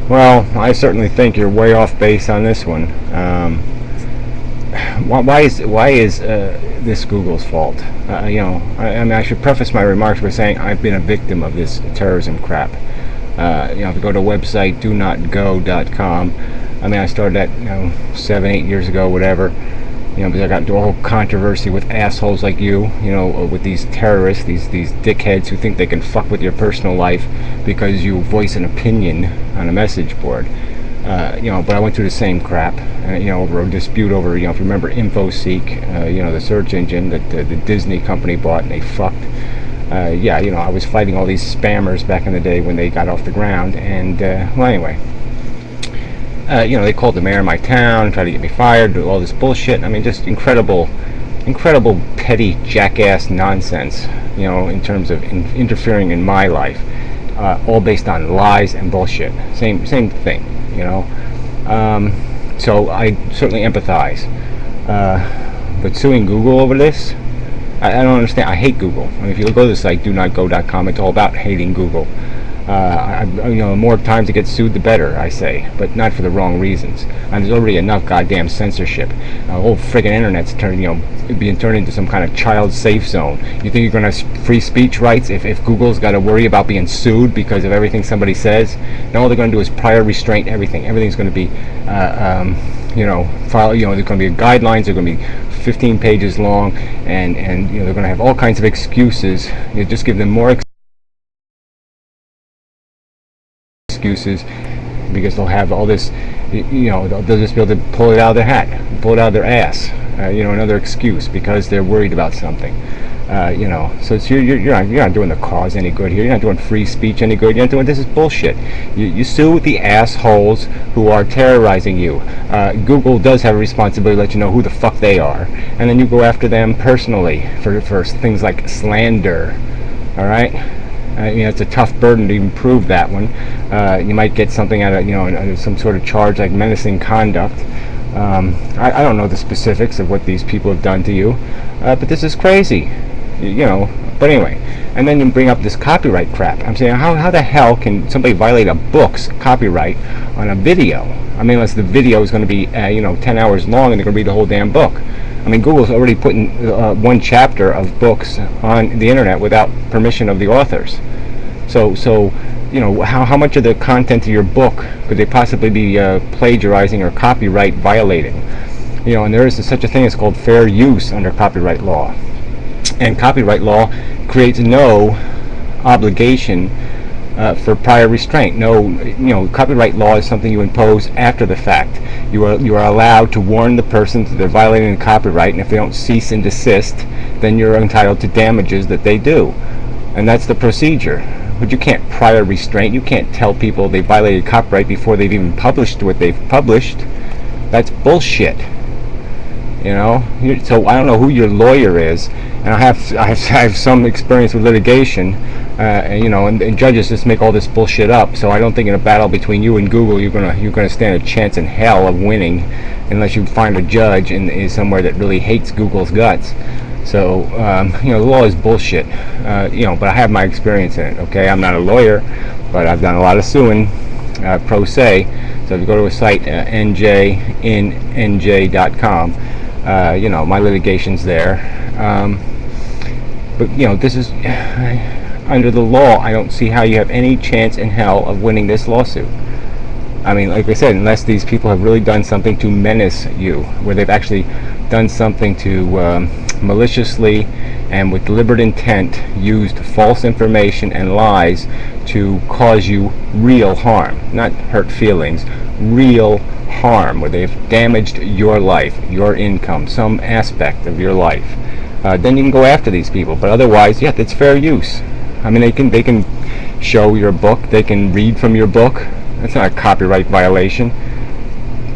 Well, I certainly think you're way off base on this one. Why is this Google's fault? I mean, I should preface my remarks by saying I've been a victim of this terrorism crap. If you go to the website DoNotGod.com, I mean, I started that 7-8 years ago, whatever. Because I got into a whole controversy with assholes like you, with these terrorists, these dickheads who think they can fuck with your personal life because you voice an opinion on a message board. But I went through the same crap, over a dispute over, if you remember InfoSeek, the search engine that the Disney company bought and they fucked. I was fighting all these spammers back in the day when they got off the ground, and, anyway. They called the mayor of my town, tried to get me fired, do all this bullshit. I mean, just incredible petty jackass nonsense, in terms of interfering in my life, all based on lies and bullshit. Same thing, So I certainly empathize. But suing Google over this, I don't understand. I hate Google. I mean, if you go to the site DoNotGod.com, it's all about hating Google. The more times to get sued, the better, I say, but not for the wrong reasons. And there's already enough goddamn censorship. The whole friggin' internet's being turned into some kind of child safe zone. You think you're going to have free speech rights if Google's got to worry about being sued because of everything somebody says? And all they're going to do is prior restraint everything. Everything's going to be, there's going to be guidelines. They're going to be 15 pages long, and they're going to have all kinds of excuses. You just give them more excuses because they'll have all this, they'll just be able to pull it out of their hat, pull it out of their ass, another excuse because they're worried about something. So it's, you're not doing the cause any good here. You're not doing free speech any good. You're not doing, this is bullshit. You sue the assholes who are terrorizing you. Google does have a responsibility to let you know who the fuck they are, and then you go after them personally for things like slander. All right. It's a tough burden to even prove that one. You might get something out of, some sort of charge like menacing conduct. I don't know the specifics of what these people have done to you, but this is crazy, But anyway, and then you bring up this copyright crap. I'm saying, how the hell can somebody violate a book's copyright on a video? I mean, unless the video is going to be, 10 hours long and they're going to read the whole damn book. I mean, Google's already putting one chapter of books on the internet without permission of the authors. So how much of the content of your book could they possibly be plagiarizing or copyright violating? And there is such a thing as called fair use under copyright law. And copyright law creates no obligation for prior restraint. No, copyright law is something you impose after the fact. You are allowed to warn the person that they're violating the copyright, and if they don't cease and desist, then you're entitled to damages that they do. And that's the procedure. But you can't prior restraint. You can't tell people they violated copyright before they've even published what they've published. That's bullshit. So I don't know who your lawyer is, and I have some experience with litigation, and judges just make all this bullshit up. So I don't think in a battle between you and Google you're gonna stand a chance in hell of winning, unless you find a judge in somewhere that really hates Google's guts. So the law is bullshit. But I have my experience in it. Okay, I'm not a lawyer, but I've done a lot of suing, pro se. So if you go to a site, NJ.com. My litigation's there. But this is under the law. I don't see how you have any chance in hell of winning this lawsuit. I mean, like I said, unless these people have really done something to menace you, where they've actually done something to maliciously and with deliberate intent used false information and lies to cause you real harm, not hurt feelings, real harm, where they've damaged your life, your income, some aspect of your life. Then you can go after these people. But otherwise, yeah, it's fair use. I mean, they can show your book, they can read from your book. That's not a copyright violation.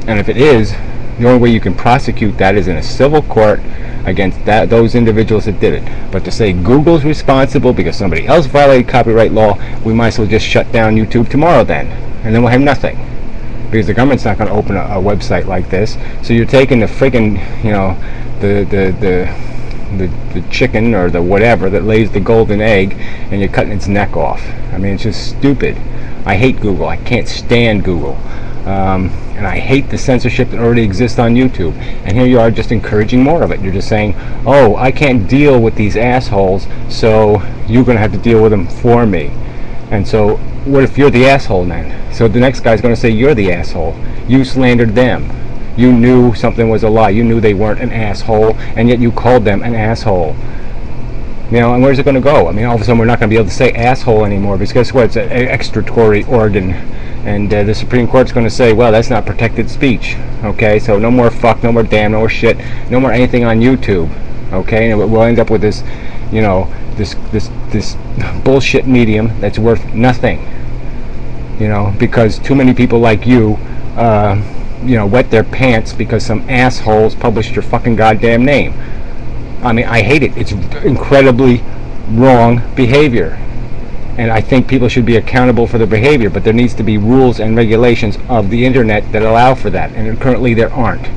And if it is, the only way you can prosecute that is in a civil court against those individuals that did it. But to say Google's responsible because somebody else violated copyright law, we might as well just shut down YouTube tomorrow then, and then we'll have nothing. Because the government's not going to open a website like this. So you're taking the friggin', the chicken or the whatever that lays the golden egg, and you're cutting its neck off. I mean, it's just stupid. I hate Google. I can't stand Google. And I hate the censorship that already exists on YouTube. And here you are just encouraging more of it. You're just saying, oh, I can't deal with these assholes, so you're going to have to deal with them for me. And so what if you're the asshole then? So the next guy's going to say you're the asshole. You slandered them. You knew something was a lie. You knew they weren't an asshole, and yet you called them an asshole. You know, and where's it going to go? I mean, all of a sudden we're not going to be able to say asshole anymore, because guess what? It's an extratory organ. And the Supreme Court's going to say, well, that's not protected speech. Okay, so no more fuck, no more damn, no more shit, no more anything on YouTube. Okay, and we'll end up with this, you know, this bullshit medium that's worth nothing. You know, because too many people like you wet their pants because some assholes published your fucking goddamn name. I mean, I hate it. It's incredibly wrong behavior. And I think people should be accountable for their behavior, but there needs to be rules and regulations of the internet that allow for that. And currently there aren't,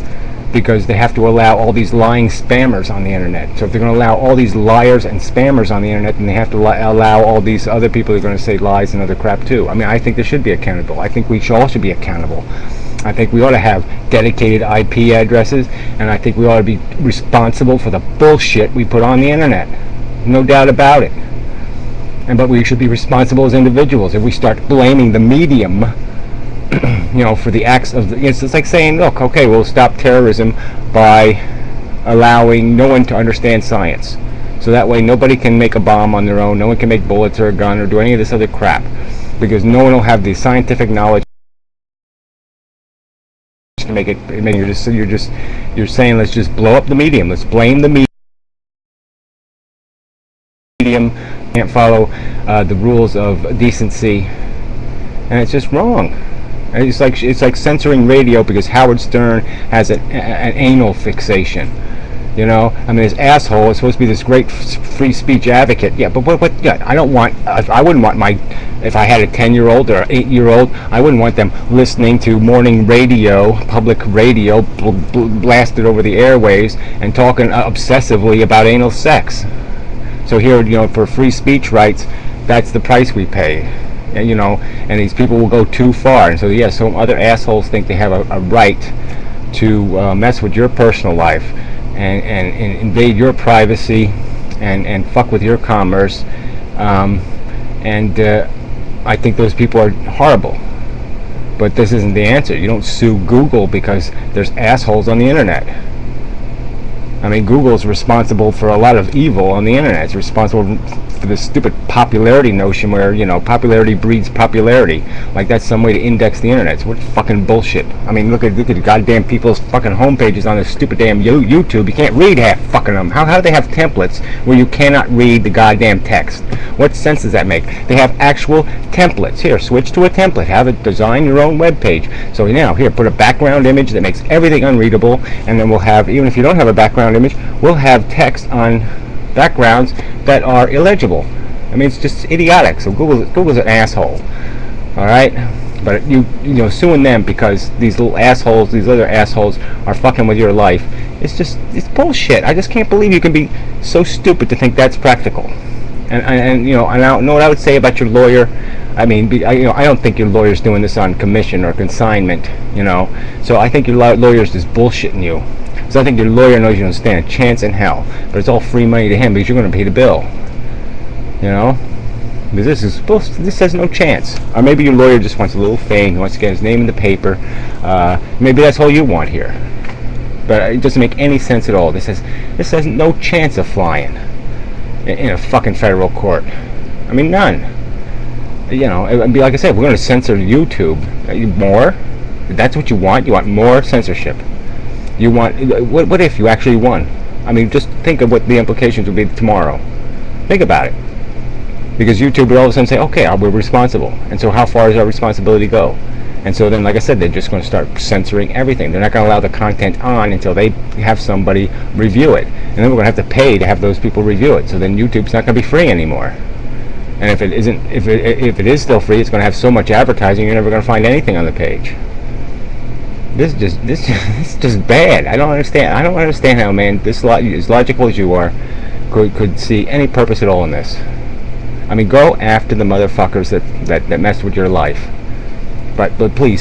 because they have to allow all these lying spammers on the internet. So if they're going to allow all these liars and spammers on the internet, then they have to allow all these other people who are going to say lies and other crap too. I mean, I think there should be accountable. I think we all should be accountable. I think we ought to have dedicated IP addresses, and I think we ought to be responsible for the bullshit we put on the internet. No doubt about it. But we should be responsible as individuals. If we start blaming the medium, for the acts of it's like saying, look, okay, we'll stop terrorism by allowing no one to understand science. So that way nobody can make a bomb on their own, no one can make bullets or a gun or do any of this other crap, because no one will have the scientific knowledge to make it. I mean, you're saying, let's just blow up the medium, let's blame the medium, can't follow the rules of decency, and it's just wrong. It's like censoring radio because Howard Stern has an anal fixation. You know, I mean, this asshole is supposed to be this great free speech advocate. Yeah, but yeah, I wouldn't want if I had a 10-year-old or an 8-year-old, I wouldn't want them listening to morning radio, public radio, blasted over the airwaves and talking obsessively about anal sex. So here, for free speech rights, that's the price we pay. And these people will go too far. And so, yeah, some other assholes think they have a right to mess with your personal life and invade your privacy and fuck with your commerce. I think those people are horrible. But this isn't the answer. You don't sue Google because there's assholes on the internet. I mean, Google's responsible for a lot of evil on the internet. It's responsible for this stupid popularity notion where, popularity breeds popularity. Like that's some way to index the internet. It's what fucking bullshit. I mean, look at goddamn people's fucking homepages on this stupid damn YouTube. You can't read half fucking them. How do they have templates where you cannot read the goddamn text? What sense does that make? They have actual templates. Here, switch to a template. Have it design your own web page. So now, here, put a background image that makes everything unreadable, and then we'll have, even if you don't have a background image, we'll have text on backgrounds that are illegible. I mean, it's just idiotic. So Google's an asshole. All right, but suing them because these little assholes, these other assholes, are fucking with your life. It's bullshit. I just can't believe you can be so stupid to think that's practical. And I don't know what I would say about your lawyer. I mean, I don't think your lawyer's doing this on commission or consignment. So I think your lawyer's just bullshitting you. So I think your lawyer knows you don't stand a chance in hell, but it's all free money to him because you're going to pay the bill. Because this has no chance. Or maybe your lawyer just wants a little fame. He wants to get his name in the paper. Maybe that's all you want here. But it doesn't make any sense at all. This has no chance of flying in a fucking federal court. I mean, none. It'd be like I said, we're going to censor YouTube. More? That's what you want? You want more censorship? You want, what if you actually won? I mean, just think of what the implications would be tomorrow. Think about it. Because YouTube would all of a sudden say, okay, we're responsible. And so how far does our responsibility go? And so then, like I said, they're just going to start censoring everything. They're not going to allow the content on until they have somebody review it. And then we're going to have to pay to have those people review it. So then YouTube's not going to be free anymore. And if it is still free, it's going to have so much advertising, you're never going to find anything on the page. This is just bad. I don't understand how, man, as logical as you are, could see any purpose at all in this. I mean, go after the motherfuckers that mess with your life. But please